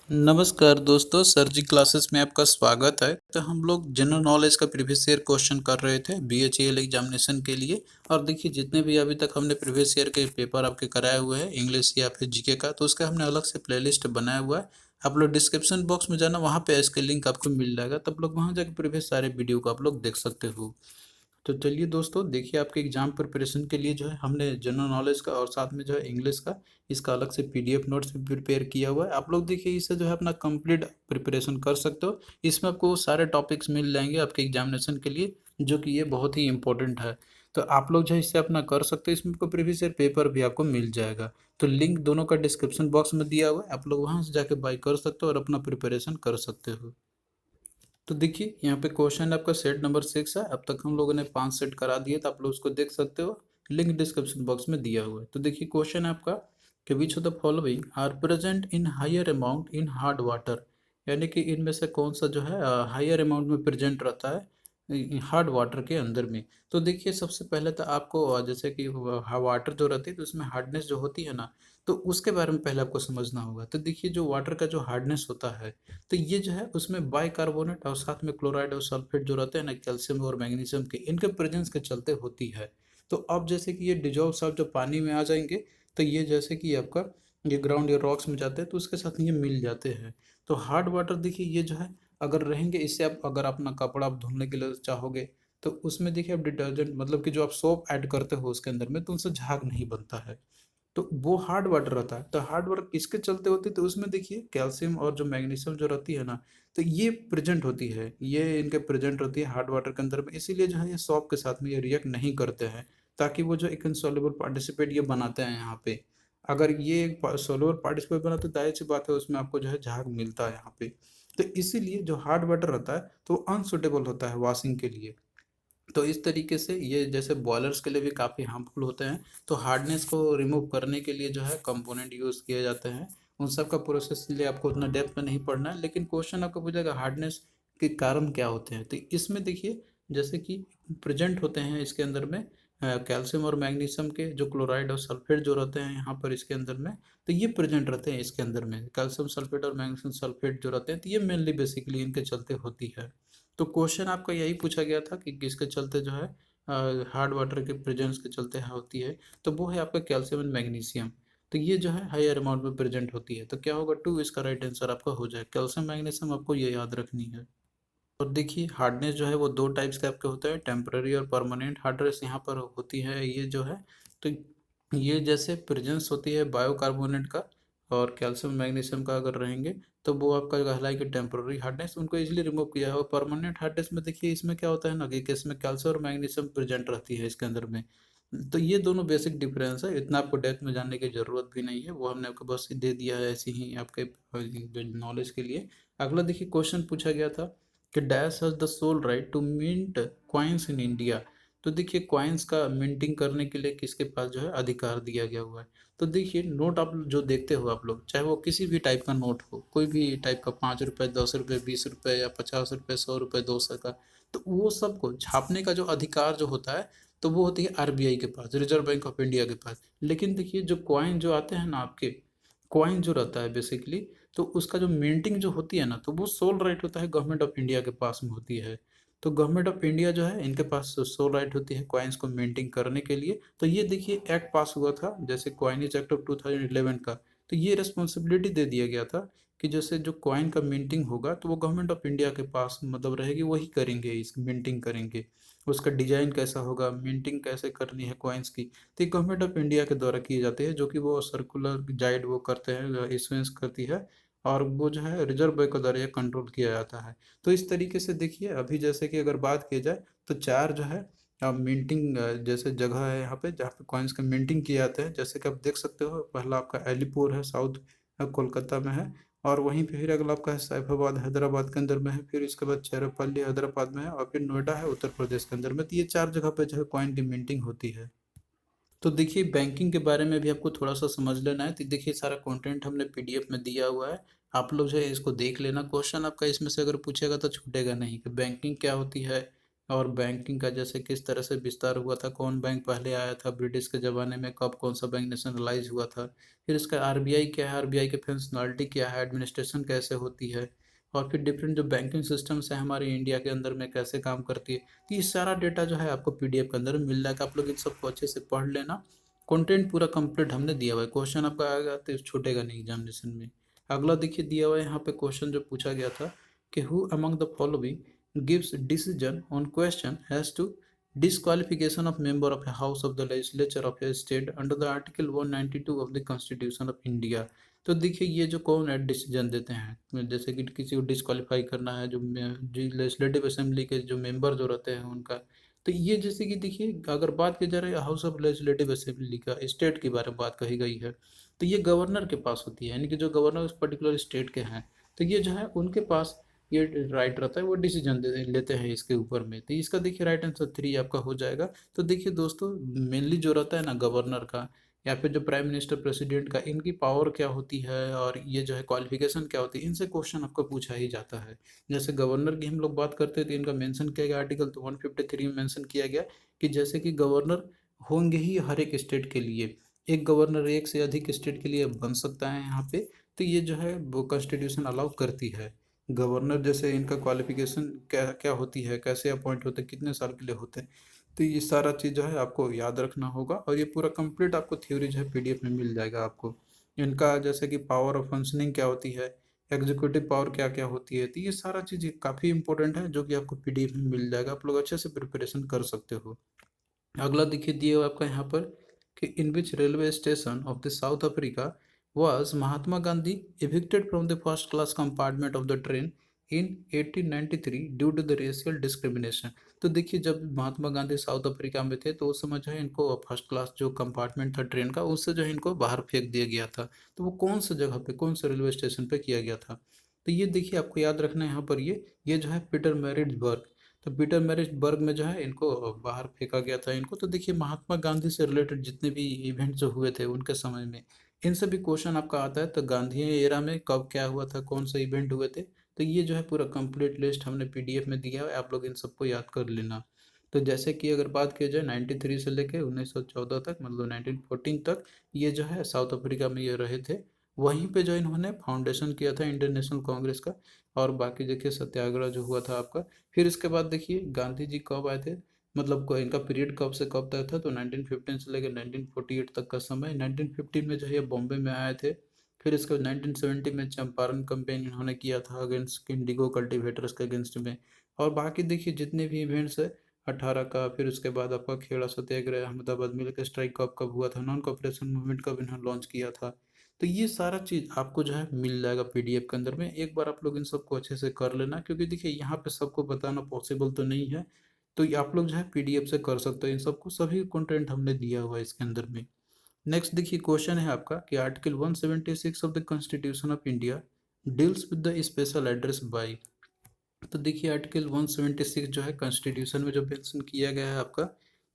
नमस्कार दोस्तों, सर जी क्लासेस में आपका स्वागत है। तो हम लोग जनरल नॉलेज का प्रीवियस ईयर क्वेश्चन कर रहे थे बीएचईएल एग्जामिनेशन के लिए। और देखिए जितने भी अभी तक हमने प्रीवियस ईयर के पेपर आपके कराए हुए हैं इंग्लिश या फिर जीके का, तो उसका हमने अलग से प्लेलिस्ट बनाया हुआ है। आप लोग डिस्क्रिप्शन बॉक्स में जाना, वहाँ पे इसके लिंक आपको मिल जाएगा, तब लोग वहाँ जाकर प्रीवियस सारे वीडियो को आप लोग देख सकते हो। तो चलिए दोस्तों, देखिए आपके एग्जाम प्रिपरेशन के लिए जो है हमने जनरल नॉलेज का और साथ में जो है इंग्लिश का इसका अलग से पीडीएफ नोट्स भी प्रिपेयर किया हुआ है। आप लोग देखिए इससे जो है अपना कंप्लीट प्रिपरेशन कर सकते हो। इसमें आपको सारे टॉपिक्स मिल जाएंगे आपके एग्जामिनेशन के लिए, जो कि ये बहुत ही इंपॉर्टेंट है। तो आप लोग जो है इससे अपना कर सकते हो। इसमें आपको प्रीवियस ईयर पेपर भी आपको मिल जाएगा। तो लिंक दोनों का डिस्क्रिप्शन बॉक्स में दिया हुआ है, आप लोग वहाँ से जाके बाई कर सकते हो और अपना प्रिपरेशन कर सकते हो। तो देखिए यहाँ पे क्वेश्चन आपका सेट नंबर 6 है। अब तक हम लोगों ने 5 सेट करा दिए, तो आप लोग उसको देख सकते हो। लिंक डिस्क्रिप्शन बॉक्स में दिया हुआ है। तो देखिए क्वेश्चन है आपका कि which of the following are present in higher amount in hard water, यानी कि इनमें से कौन सा जो है हायर अमाउंट में प्रेजेंट रहता है हार्ड वाटर के अंदर में। तो देखिए सबसे पहले तो आपको जैसे कि वाटर जो रहती है तो उसमें हार्डनेस जो होती है ना, तो उसके बारे में पहले आपको समझना होगा। तो देखिए जो वाटर का जो हार्डनेस होता है, तो ये जो है उसमें बाइकार्बोनेट और साथ में क्लोराइड और सल्फेट जो रहते हैं ना, कैल्शियम और मैग्नीशियम के, इनके प्रेजेंस के चलते होती है। तो अब जैसे कि ये डिजॉल्व साल्ट जब पानी में आ जाएंगे, तो ये जैसे कि आपका ये ग्राउंड या रॉक्स में जाते हैं तो उसके साथ ये मिल जाते हैं। तो हार्ड वाटर देखिए ये जो है अगर रहेंगे, इससे आप अगर अपना कपड़ा आप धुलने के लिए चाहोगे, तो उसमें देखिए आप डिटर्जेंट मतलब कि जो आप सोप ऐड करते हो उसके अंदर में, तो उनसे झाग नहीं बनता है। तो वो हार्ड वाटर रहता है। तो हार्ड वाटर किसके चलते होती है, तो उसमें देखिए कैल्शियम और जो मैग्नीशियम जो रहती है ना, तो ये प्रेजेंट होती है, ये इनके प्रेजेंट होती है हार्ड वाटर के अंदर में। इसीलिए जो है ये सॉल्व के साथ में ये रिएक्ट नहीं करते हैं, ताकि वो जो एक इनसॉल्युबल पार्टिसिपेट ये बनाते हैं यहाँ पे। अगर ये सोलुबल पार्टिसिपेट बनाते तो जाहिर सी बात है उसमें आपको जो है झाग मिलता है यहाँ पे। तो इसीलिए जो हार्ड वाटर रहता है तो अनसुटेबल होता है वॉशिंग के लिए। तो इस तरीके से ये जैसे बॉयलर्स के लिए भी काफ़ी हार्मफुल होते हैं। तो हार्डनेस को रिमूव करने के लिए जो है कंपोनेंट यूज़ किए जाते हैं। उन सब का प्रोसेस के लिए आपको उतना डेप्थ में नहीं पढ़ना है, लेकिन क्वेश्चन आपको पूछेगा हार्डनेस के कारण क्या होते हैं। तो इसमें देखिए जैसे कि प्रेजेंट होते हैं इसके अंदर में कैल्शियम और मैग्नीशियम के जो क्लोराइड और सल्फेट जो रहते हैं यहाँ पर इसके अंदर में, तो ये प्रेजेंट रहते हैं इसके अंदर में। कैल्शियम सल्फेट और मैग्नीशियम सल्फेट जो रहते हैं, तो ये मेनली बेसिकली इनके चलते होती है। तो क्वेश्चन आपका यही पूछा गया था कि किसके चलते जो है हार्ड वाटर के प्रेजेंस के चलते होती है। तो वो है आपका कैल्शियम एंड मैग्नीशियम। तो ये जो है हायर अमाउंट में प्रेजेंट होती है। तो क्या होगा, टू इसका राइट आंसर आपका हो जाए। कैल्शियम मैग्नीशियम आपको ये याद रखनी है। और देखिए हार्डनेस जो है वो दो टाइप्स के आपके होते हैं, टेम्पररी और परमानेंट हार्डनेस यहाँ पर होती है ये जो है। तो ये जैसे प्रेजेंस होती है बायोकार्बोनेट का और कैल्शियम मैग्नीशियम का अगर रहेंगे, तो वो आपका कहलाएगी टेम्पररी हार्डनेस, उनको इजीली रिमूव किया है। परमानेंट हार्डनेस में देखिए इसमें क्या होता है ना कि इसमें कैल्शियम और मैग्नीशियम प्रेजेंट रहती है इसके अंदर में। तो ये दोनों बेसिक डिफरेंस है, इतना आपको डेप्थ में जानने की जरूरत भी नहीं है, वो हमने आपको बस दे दिया है ऐसे ही आपके नॉलेज के लिए। अगला देखिए क्वेश्चन पूछा गया था कि dash has the sole right to mint coins in India. तो देखिए कॉइन्स का मिंटिंग करने के लिए किसके पास जो है अधिकार दिया गया हुआ है। तो देखिए नोट आप जो देखते हो आप लोग, चाहे वो किसी भी टाइप का नोट हो, कोई भी टाइप का, 5 रुपये, 10 रुपये, 20 रुपये या 50 रुपये, 100 रुपये, 200 का, तो वो सबको छापने का जो अधिकार जो होता है, तो वो होती है आरबीआई के पास, रिजर्व बैंक ऑफ इंडिया के पास। लेकिन देखिए जो कॉइन जो आते हैं ना आपके, कॉइन जो रहता है बेसिकली, तो उसका जो मिंटिंग जो होती है ना, तो वो सोल राइट होता है गवर्नमेंट ऑफ इंडिया के पास में होती है। तो गवर्नमेंट ऑफ इंडिया जो है इनके पास सोल राइट होती है कॉइन्स को मिंटिंग करने के लिए। तो ये देखिए एक्ट पास हुआ था जैसे कॉइनेज एक्ट ऑफ 2011 का। तो ये रिस्पॉन्सिबिलिटी दे दिया गया था कि जैसे जो कॉइन का मिंटिंग होगा तो वो गवर्नमेंट ऑफ इंडिया के पास मतलब रहेगी, वही करेंगे, इस मिंटिंग करेंगे। उसका डिजाइन कैसा होगा, मिंटिंग कैसे करनी है कॉइन्स की, तो ये गवर्नमेंट ऑफ इंडिया के द्वारा किए जाते हैं, जो कि वो सर्कुलर गाइड वो करते हैं, इशुएंस करती है। और वो जो है रिजर्व बैंक के द्वारा ये कंट्रोल किया जाता है। तो इस तरीके से देखिए अभी जैसे कि अगर बात की जाए, तो चार जो है मिंटिंग जैसे जगह है यहाँ पे जहाँ पे कॉइन्स का मिंटिंग किए जाते हैं। जैसे कि आप देख सकते हो, पहला आपका अलीपुर है, साउथ कोलकाता में है। और वहीं पे फिर अगला आपका है सैफाबाद हैदराबाद के अंदर में है। फिर इसके बाद चेरपल्ली हैदराबाद में है, और फिर नोएडा है उत्तर प्रदेश के अंदर में। तो ये चार जगह पे जो है कॉइन की मिंटिंग होती है। तो देखिए बैंकिंग के बारे में भी आपको थोड़ा सा समझ लेना है। तो देखिए सारा कंटेंट हमने पीडीएफ में दिया हुआ है, आप लोग जो है इसको देख लेना। क्वेश्चन आपका इसमें से अगर पूछेगा तो छूटेगा नहीं कि बैंकिंग क्या होती है, और बैंकिंग का जैसे किस तरह से विस्तार हुआ था, कौन बैंक पहले आया था ब्रिटिश के ज़माने में, कब कौन सा बैंक नेशनलाइज हुआ था, फिर इसका आरबीआई क्या है, आरबीआई की फंक्शनलिटी क्या है, एडमिनिस्ट्रेशन कैसे होती है, और फिर डिफरेंट जो बैंकिंग सिस्टम्स है हमारे इंडिया के अंदर में कैसे काम करती है। तो ये सारा डेटा जो है आपको पीडीएफ के अंदर मिल जाएगा। आप लोग इन सबको अच्छे से पढ़ लेना। कंटेंट पूरा कंप्लीट हमने दिया हुआ है, क्वेश्चन आपका आएगा तो छूटेगा नहीं एग्जामिनेशन में। अगला देखिए दिया हुआ है यहाँ पे क्वेश्चन जो पूछा गया था कि who among the following gives decision on question has to disqualification of member of a house of the legislature of a state under the article 192 of the constitution of India। तो देखिए ये जो कौन है डिसीजन देते हैं, जैसे कि किसी को डिस्क्वालीफाई करना है, जो लेजिस्लेटिव असेंबली के जो मेंबर जो रहते हैं उनका। तो ये जैसे कि देखिए अगर बात की जा रही है हाउस ऑफ लेजिस्लेटिव असेंबली का, स्टेट के बारे में बात कही गई है, तो ये गवर्नर के पास होती है, यानी कि जो गवर्नर उस पर्टिकुलर स्टेट के हैं, तो ये जो है उनके पास ये राइट रहता है, वो डिसीजन लेते हैं इसके ऊपर में। तो इसका देखिए राइट आंसर 3 आपका हो जाएगा। तो देखिए दोस्तों मेनली जो रहता है ना गवर्नर का या फिर जो प्राइम मिनिस्टर प्रेसिडेंट का, इनकी पावर क्या होती है और ये जो है क्वालिफिकेशन क्या होती है, इनसे क्वेश्चन आपको पूछा ही जाता है। जैसे गवर्नर की हम लोग बात करते हैं तो इनका मेंशन किया गया आर्टिकल तो 153 में मेंशन किया गया कि जैसे कि गवर्नर होंगे ही हर एक स्टेट के लिए, एक गवर्नर एक से अधिक स्टेट के लिए बन सकता है यहाँ पे। तो ये जो है वो कॉन्स्टिट्यूशन अलाउ करती है। गवर्नर जैसे इनका क्वालिफिकेशन क्या क्या होती है, कैसे अपॉइंट होते हैं, कितने साल के लिए होते हैं, तो ये सारा चीज़ जो है आपको याद रखना होगा। और ये पूरा कंप्लीट आपको थ्योरी जो है पीडीएफ में मिल जाएगा आपको। इनका जैसे कि पावर ऑफ फंक्शनिंग क्या होती है, एग्जीक्यूटिव पावर क्या क्या होती है, तो ये सारा चीज़ काफ़ी इंपॉर्टेंट है जो कि आपको पीडीएफ में मिल जाएगा, आप लोग अच्छे से प्रिपरेशन कर सकते हो। अगला देखिए दिए हुआ आपका यहाँ पर कि in which railway station of the South Africa was Mahatma Gandhi evicted from the first class compartment of the train in 1893 due to the racial discrimination। तो देखिए जब महात्मा गांधी साउथ अफ्रीका में थे तो उस समय जो है इनको फर्स्ट क्लास जो कंपार्टमेंट था ट्रेन का, उससे जो है इनको बाहर फेंक दिया गया था। तो वो कौन सा जगह पे, कौन से रेलवे स्टेशन पे किया गया था, तो ये देखिए आपको याद रखना है यहाँ पर ये जो है पीटर मैरिट्सबर्ग। तो पीटर मैरिट्सबर्ग में जो है इनको बाहर फेंका गया था इनको। तो देखिए महात्मा गांधी से रिलेटेड जितने भी इवेंट जो हुए थे उनके समय में, इनसे भी क्वेश्चन आपका आता है। तो गांधी एरा में कब क्या हुआ था, कौन सा इवेंट हुए थे, तो ये जो है पूरा कंप्लीट लिस्ट हमने पीडीएफ में दिया है, आप लोग इन सबको याद कर लेना। तो जैसे कि अगर बात की जाए 93 से लेके 1914 तक, मतलब 1914 तक, ये जो है साउथ अफ्रीका में ये रहे थे। वहीं पे जो इन्होंने फाउंडेशन किया था इंडियन नेशनल कांग्रेस का। और बाकी देखिए सत्याग्रह जो हुआ था आपका। फिर इसके बाद देखिए गांधी जी कब आए थे, मतलब इनका पीरियड कब से कब तक था, तो 1915 से लेकर 1948 तक का समय। 1915 में जो है बॉम्बे में आए थे। फिर इसके बाद 1970 में चंपारण कैंपेन इन्होंने किया था अगेंस्ट इंडिगो कल्टीवेटर्स के अगेंस्ट में। और बाकी देखिए जितने भी इवेंट्स है 18 का, फिर उसके बाद आपका खेड़ा सत्याग्रह, अहमदाबाद मिल्क स्ट्राइक कब कब हुआ था, नॉन कॉपरेशन मूवमेंट कब इन्होंने लॉन्च किया था, तो ये सारा चीज़ आपको जो है मिल जाएगा पीडीएफ के अंदर में। एक बार आप लोग इन सबको अच्छे से कर लेना, क्योंकि देखिए यहाँ पे सबको बताना पॉसिबल तो नहीं है। तो ये आप लोग जो है पीडीएफ से कर सकते हो इन सबको, सभी कंटेंट हमने दिया हुआ है इसके अंदर में। नेक्स्ट देखिए क्वेश्चन है आपका कि article 176 of the constitution of India deals with the special address by. तो देखिए आर्टिकल 176 जो है कॉन्स्टिट्यूशन में जो मेंशन किया गया है आपका,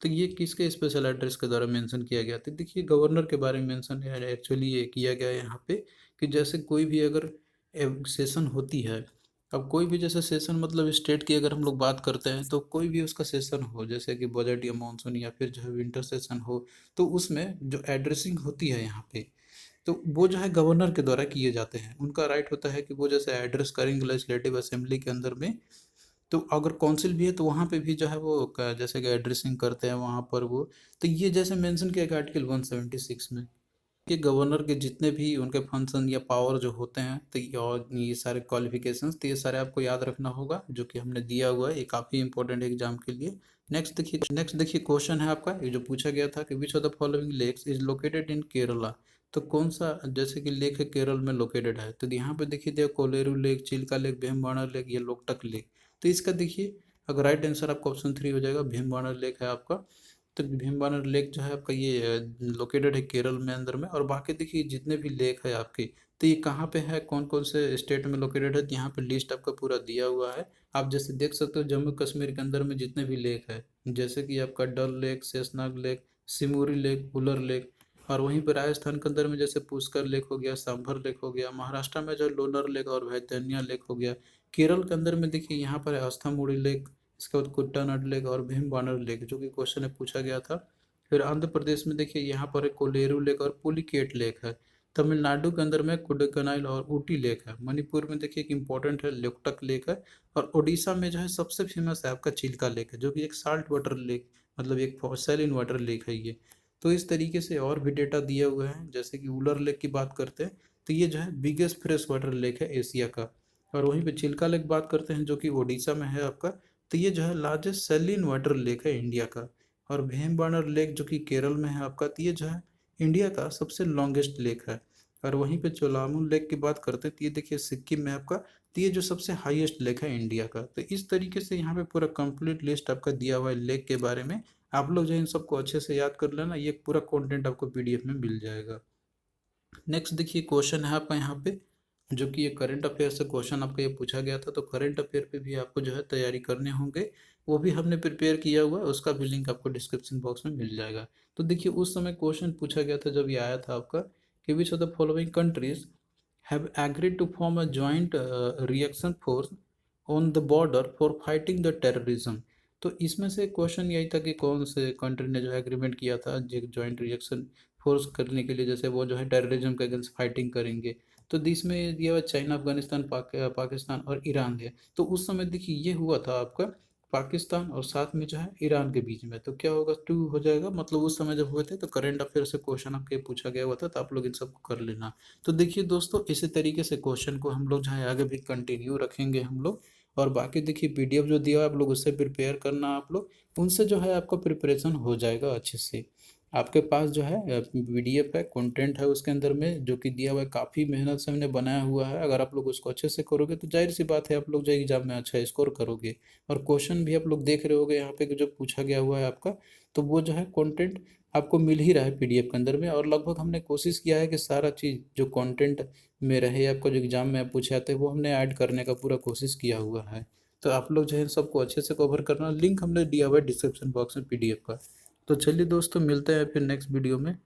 तो ये किसके स्पेशल एड्रेस के द्वारा मेंशन किया गया, तो देखिए गवर्नर के बारे में मेंशन है एक्चुअली, ये किया गया है यहाँ पे कि जैसे कोई भी अगर सेशन होती है, अब कोई भी जैसे सेशन मतलब स्टेट की अगर हम लोग बात करते हैं, तो कोई भी उसका सेशन हो जैसे कि बजट या मानसून या फिर जो है विंटर सेशन हो, तो उसमें जो एड्रेसिंग होती है यहाँ पे, तो वो जो है गवर्नर के द्वारा किए जाते हैं। उनका राइट होता है कि वो जैसे एड्रेस करेंगे लेजिस्लेटिव असेंबली के अंदर में। तो अगर काउंसिल भी है तो वहाँ पे भी जो है वो जैसे कि एड्रेसिंग करते हैं वहाँ पर वो। तो ये जैसे मेंशन किया गया आर्टिकल 176 में कि गवर्नर के जितने भी उनके फंक्शन या पावर जो होते हैं, तो ये और ये सारे क्वालिफिकेशंस, तो ये सारे आपको याद रखना होगा जो कि हमने दिया हुआ है, ये काफ़ी इंपॉर्टेंट है एग्जाम के लिए। नेक्स्ट देखिए क्वेश्चन है आपका, ये जो पूछा गया था कि which of the following lakes is located in Kerala. तो कौन सा जैसे कि लेक है केरल में लोकेटेड है, तो यहाँ पे देखिए देखो Kolleru lake, Chilka lake, Bhimbana lake, ये लोकटक लेक। तो इसका देखिए अगर राइट आंसर आपका ऑप्शन 3 हो जाएगा, भीमबाणा लेक है आपका। तो भीमबानर लेक जो है आपका ये लोकेटेड है केरल में अंदर में। और बाकी देखिए जितने भी लेक है आपके, तो ये कहाँ पे है, कौन कौन से स्टेट में लोकेटेड है, तो यहाँ पे लिस्ट आपका पूरा दिया हुआ है। आप जैसे देख सकते हो जम्मू कश्मीर के अंदर में जितने भी लेक है, जैसे कि आपका Dal lake, Sheshnag lake, Simuri lake, Wular lake. और वहीं पर राजस्थान के अंदर में जैसे पुष्कर लेक हो गया, सांभर लेक हो गया, महाराष्ट्र में जो लोनार लेक और वैतरणी लेक हो गया। केरल के अंदर में देखिए यहाँ पर है अस्थामुड़ी लेक, इसके बाद कुट्टानड लेक और भीमबानर लेक, जो कि क्वेश्चन में पूछा गया था। फिर आंध्र प्रदेश में देखिए यहाँ पर है कोलेरू लेक और पुलिकेट लेक है। तमिलनाडु के अंदर में कोडाइकनाल और ऊटी लेक है। मणिपुर में देखिए एक इंपॉर्टेंट है लोकटक लेक है। और उड़ीसा में जो है सबसे फेमस है आपका चिल्का लेक है, जो कि एक साल्ट वाटर लेक, मतलब एक सैलिन वाटर लेक है ये। तो इस तरीके से और भी डेटा दिए हुए हैं, जैसे कि उलर लेक की बात करते हैं तो ये जो है बिगेस्ट फ्रेश वाटर लेक है एशिया का। और वहीं पे चिल्का लेक बात करते हैं जो कि उड़ीसा में है आपका, तो ये जो है लार्जेस्ट सैलिन वाटर लेक है इंडिया का। और भीमबानर लेक जो कि केरल में है आपका, तो ये जो है इंडिया का सबसे लॉन्गेस्ट लेक है। और वहीं पे चोलामुल लेक की बात करते हैं तो ये देखिए सिक्किम में आपका, तो ये जो सबसे हाईएस्ट लेक है इंडिया का। तो इस तरीके से यहाँ पे पूरा कंप्लीट लिस्ट आपका दिया हुआ है लेक के बारे में। आप लोग जो है इन सबको अच्छे से याद कर लेना, ये पूरा कंटेंट आपको पीडीएफ में मिल जाएगा। नेक्स्ट देखिए क्वेश्चन है आपका यहाँ पे, जो कि ये करंट अफेयर से क्वेश्चन आपका ये पूछा गया था। तो करंट अफेयर पे भी आपको जो है तैयारी करने होंगे, वो भी हमने प्रिपेयर किया हुआ है, उसका भी लिंक आपको डिस्क्रिप्शन बॉक्स में मिल जाएगा। तो देखिए उस समय क्वेश्चन पूछा गया था जब ये आया था आपका, कि which of the following countries have agreed to form a joint reaction force on the border for fighting the terrorism। तो इसमें से क्वेश्चन यही था कि कौन से कंट्री ने जो एग्रीमेंट किया था जॉइंट रिएक्शन फोर्स करने के लिए, जैसे वो जो है टेररिज्म के अगेंस्ट फाइटिंग करेंगे। तो इसमें दिया हुआ चाइना, अफगानिस्तान, पाकिस्तान और ईरान है। तो उस समय देखिए ये हुआ था आपका पाकिस्तान और साथ में जो है ईरान के बीच में, तो क्या होगा, टू हो जाएगा। मतलब उस समय जब हुए थे तो करंट अफेयर से क्वेश्चन आपके पूछा गया हुआ था, तो आप लोग इन सबको कर लेना। तो देखिए दोस्तों, इसी तरीके से क्वेश्चन को हम लोग जो है आगे भी कंटिन्यू रखेंगे हम लोग। और बाकी देखिए पीडीएफ जो दिया है आप लोग उससे प्रिपेयर करना, आप लोग उनसे जो है आपका प्रिपरेशन हो जाएगा अच्छे से। आपके पास जो है पीडीएफ है, कंटेंट है उसके अंदर में जो कि दिया हुआ है, काफ़ी मेहनत से हमने बनाया हुआ है। अगर आप लोग उसको अच्छे से करोगे तो जाहिर सी बात है आप लोग जो एग्जाम में अच्छा स्कोर करोगे। और क्वेश्चन भी आप लोग देख रहे होगे यहाँ पे कि जो पूछा गया हुआ है आपका, तो वो जो है कंटेंट आपको मिल ही रहा है पीडीएफ के अंदर में। और लगभग हमने कोशिश किया है कि सारा चीज़ जो कंटेंट में रहे आपका, जो एग्जाम में आप पूछे आते हैं, वो हमने ऐड करने का पूरा कोशिश किया हुआ है। तो आप लोग जो है इन सबको अच्छे से कवर करना, लिंक हमने दिया हुआ है डिस्क्रिप्शन बॉक्स में पीडीएफ का। तो चलिए दोस्तों, मिलते हैं फिर नेक्स्ट वीडियो में।